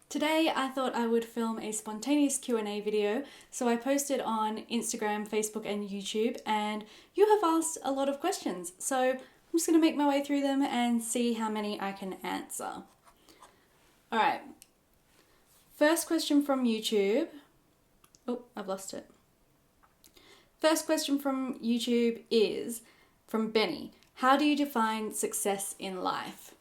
Today I thought I would film a spontaneous Q&A video, so I posted on Instagram, Facebook and YouTube, and you have asked a lot of questions, so I'm just going to make my way through them and see how many I can answer. Alright, first question from YouTube. Oh, I've lost it. First question from YouTube is from Benny. How do you define success in life?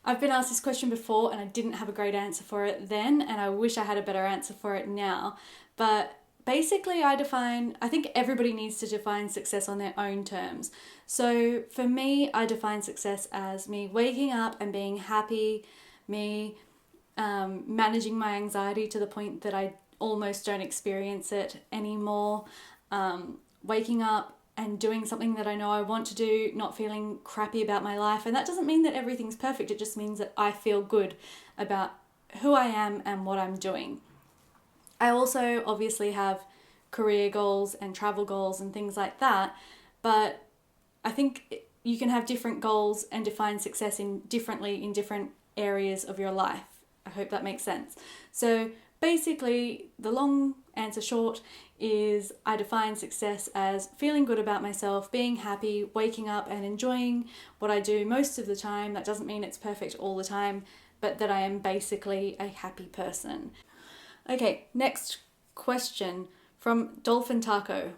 I've been asked this question before and I didn't have a great answer for it then, and I wish I had a better answer for it now. But basically I think everybody needs to define success on their own terms. So for me, I define success as me waking up and being happy, me managing my anxiety to the point that I almost don't experience it anymore, waking up and doing something that I know I want to do, not feeling crappy about my life. And that doesn't mean that everything's perfect. It just means that I feel good about who I am and what I'm doing. I also obviously have career goals and travel goals and things like that, but I think you can have different goals and define success differently in different areas of your life. I hope that makes sense. So basically, the long answer short is I define success as feeling good about myself, being happy, waking up and enjoying what I do most of the time. That doesn't mean it's perfect all the time, but that I am basically a happy person. Okay, next question from Dolphin Taco.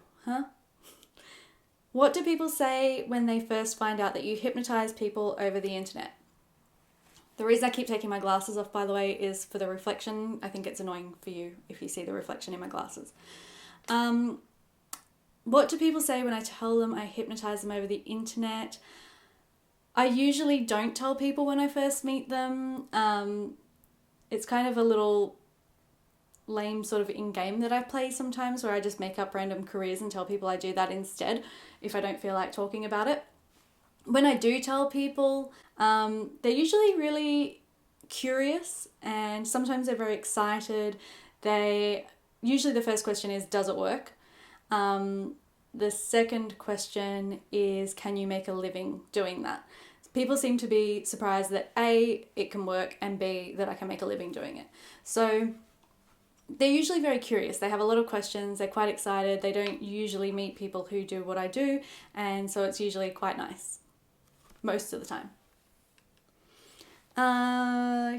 What do people say when they first find out that you hypnotise people over the internet? The reason I keep taking my glasses off, by the way, is for the reflection. I think it's annoying for you if you see the reflection in my glasses. What do people say when I tell them I hypnotise them over the internet? I usually don't tell people when I first meet them. It's kind of a little lame sort of in-game that I play sometimes, where I just make up random careers and tell people I do that instead if I don't feel like talking about it. When I do tell people, they're usually really curious and sometimes they're very excited. Usually the first question is, does it work? The second question is, can you make a living doing that? People seem to be surprised that A, it can work, and B, that I can make a living doing it. So they're usually very curious. They have a lot of questions. They're quite excited. They don't usually meet people who do what I do, and so it's usually quite nice most of the time.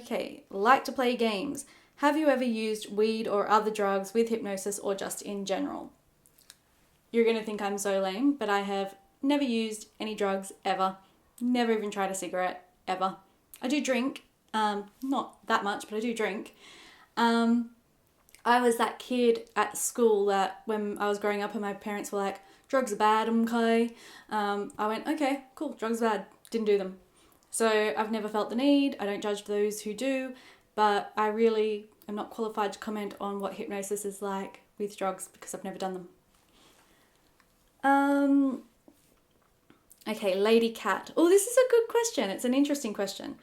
Okay, like to play games. Have you ever used weed or other drugs with hypnosis or just in general? You're going to think I'm so lame, but I have never used any drugs ever. Never even tried a cigarette ever. I do drink, not that much, but I do drink. I was that kid at school that when I was growing up and my parents were like, drugs are bad, okay? I went, okay, cool, drugs are bad. Didn't do them. So I've never felt the need. I don't judge those who do, but I really am not qualified to comment on what hypnosis is like with drugs because I've never done them. Okay, Lady Cat. Oh, this is a good question. It's an interesting question.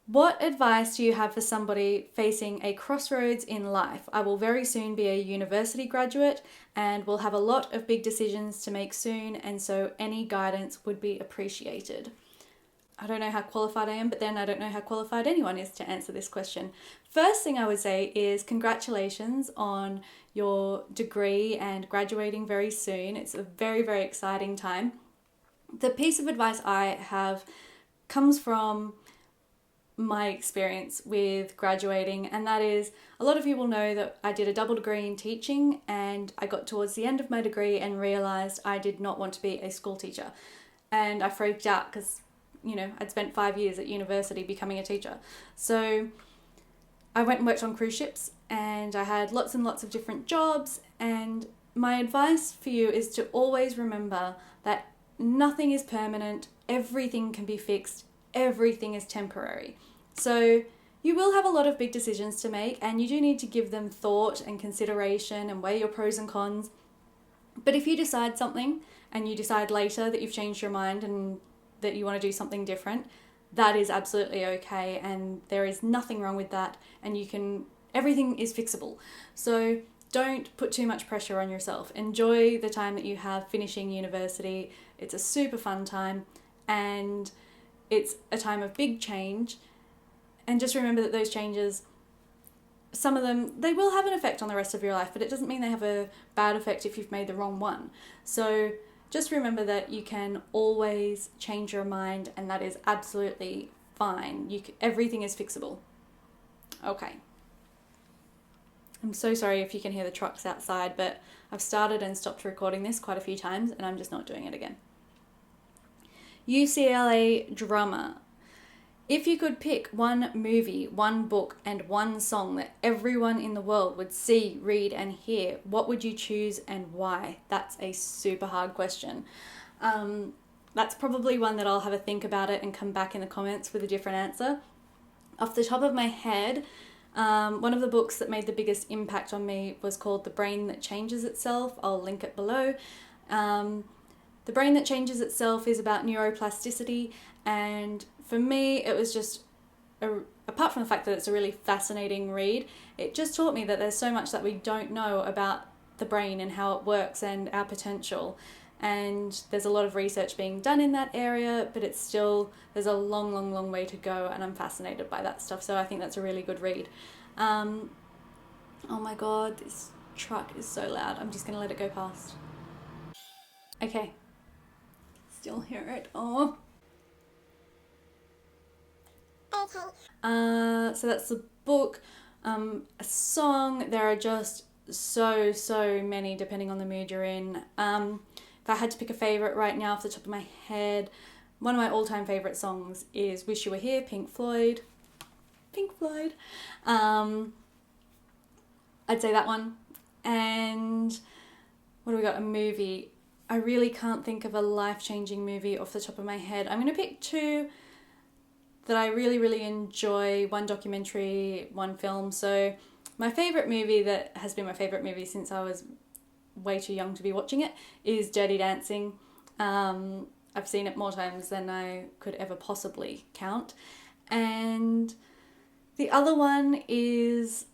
What advice do you have for somebody facing a crossroads in life? I will very soon be a university graduate and will have a lot of big decisions to make soon, and so any guidance would be appreciated. I don't know how qualified I am, but then I don't know how qualified anyone is to answer this question. First thing I would say is congratulations on your degree and graduating very soon. It's a very, very exciting time. The piece of advice I have comes from my experience with graduating, and that is, a lot of you will know that I did a double degree in teaching, and I got towards the end of my degree and realised I did not want to be a school teacher. And I freaked out because I'd spent 5 years at university becoming a teacher. So I went and worked on cruise ships and I had lots and lots of different jobs. And my advice for you is to always remember that nothing is permanent, everything can be fixed, everything is temporary. So you will have a lot of big decisions to make and you do need to give them thought and consideration and weigh your pros and cons. But if you decide something and you decide later that you've changed your mind and that you want to do something different, that is absolutely okay, and there is nothing wrong with that, and everything is fixable. So don't put too much pressure on yourself. Enjoy the time that you have finishing university. It's a super fun time and it's a time of big change, and just remember that those changes some of them, they will have an effect on the rest of your life, but it doesn't mean they have a bad effect if you've made the wrong one. So just remember that you can always change your mind, and that is absolutely fine. Everything is fixable. Okay. I'm so sorry if you can hear the trucks outside, but I've started and stopped recording this quite a few times, and I'm just not doing it again. UCLA drummer. If you could pick one movie, one book, and one song that everyone in the world would see, read, and hear, what would you choose and why? That's a super hard question. That's probably one that I'll have a think about it and come back in the comments with a different answer. Off the top of my head, one of the books that made the biggest impact on me was called The Brain That Changes Itself. I'll link it below. The Brain That Changes Itself is about neuroplasticity, and for me it was just, apart from the fact that it's a really fascinating read, it just taught me that there's so much that we don't know about the brain and how it works and our potential. And there's a lot of research being done in that area, but it's still, there's a long way to go, and I'm fascinated by that stuff, so I think that's a really good read. Oh my god, this truck is so loud. I'm just gonna let it go past. Okay. Still hear it. Oh. Okay. So that's the book. A song, there are just so many depending on the mood you're in. If I had to pick a favourite right now off the top of my head, one of my all-time favourite songs is Wish You Were Here, Pink Floyd. I'd say that one. And what do we got? A movie. I really can't think of a life-changing movie off the top of my head. I'm going to pick two that I really enjoy, one documentary, one film. So my favourite movie that has been my favourite movie since I was way too young to be watching it is Dirty Dancing. I've seen it more times than I could ever possibly count. And the other one is,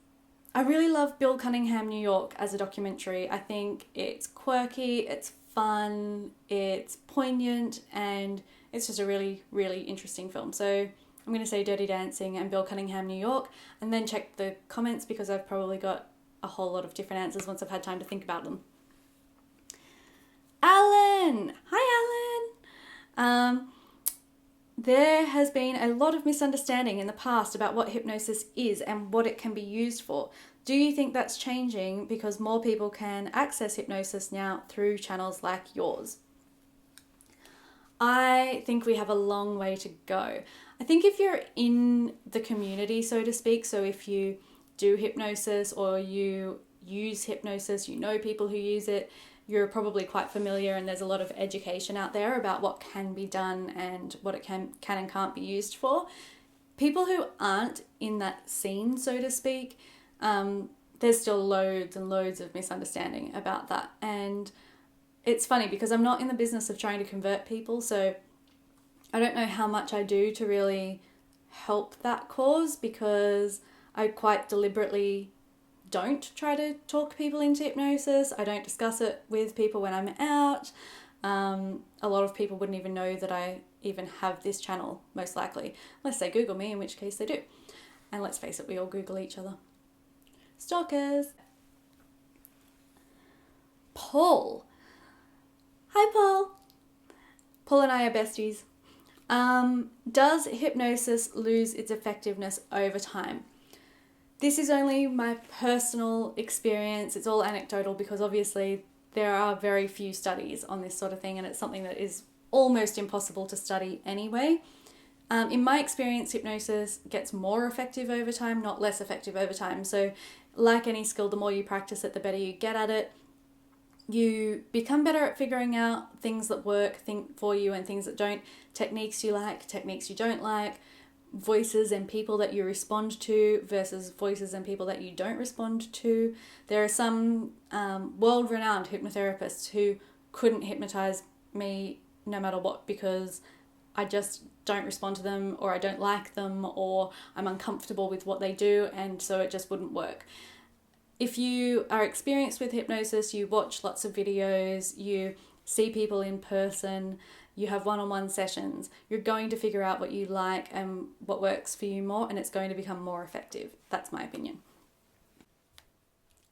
I really love Bill Cunningham, New York as a documentary. I think it's quirky, it's fun, it's poignant, and it's just a really interesting film. So I'm going to say Dirty Dancing and Bill Cunningham, New York, and then check the comments because I've probably got a whole lot of different answers once I've had time to think about them. Alan! Hi, Alan! There has been a lot of misunderstanding in the past about what hypnosis is and what it can be used for. Do you think that's changing because more people can access hypnosis now through channels like yours? I think we have a long way to go. I think if you're in the community, so to speak, so if you do hypnosis or you use hypnosis, you know people who use it, you're probably quite familiar, and there's a lot of education out there about what can be done and what it can and can't be used for. People who aren't in that scene, so to speak, there's still loads and loads of misunderstanding about that. And it's funny because I'm not in the business of trying to convert people, so I don't know how much I do to really help that cause, because I quite deliberately don't try to talk people into hypnosis. I don't discuss it with people when I'm out. A lot of people wouldn't even know that I even have this channel, most likely, unless they Google me, in which case they do. And let's face it, we all Google each other. Stalkers. Paul. Hi, Paul. Paul and I are besties. Does hypnosis lose its effectiveness over time? This is only my personal experience. It's all anecdotal because obviously there are very few studies on this sort of thing, and it's something that is almost impossible to study anyway. In my experience, hypnosis gets more effective over time, not less effective over time. So like any skill, the more you practice it, the better you get at it. You become better at figuring out things that work for you and things that don't, techniques you like, techniques you don't like, voices and people that you respond to versus voices and people that you don't respond to. There are some world-renowned hypnotherapists who couldn't hypnotize me no matter what because I just don't respond to them, or I don't like them, or I'm uncomfortable with what they do, and so it just wouldn't work. If you are experienced with hypnosis, you watch lots of videos, you see people in person, you have one-on-one sessions, you're going to figure out what you like and what works for you more, and it's going to become more effective. That's my opinion.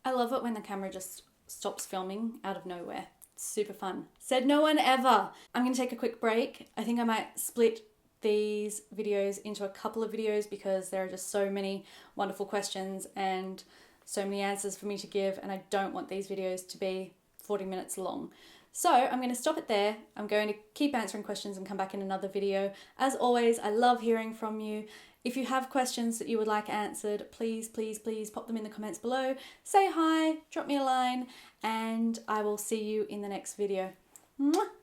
I love it when the camera just stops filming out of nowhere. It's super fun. Said no one ever. I'm going to take a quick break. I think I might split these videos into a couple of videos because there are just so many wonderful questions and so many answers for me to give, and I don't want these videos to be 40 minutes long. So I'm going to stop it there. I'm going to keep answering questions and come back in another video. As always, I love hearing from you. If you have questions that you would like answered, please, please, please pop them in the comments below. Say hi, drop me a line, and I will see you in the next video. Mwah!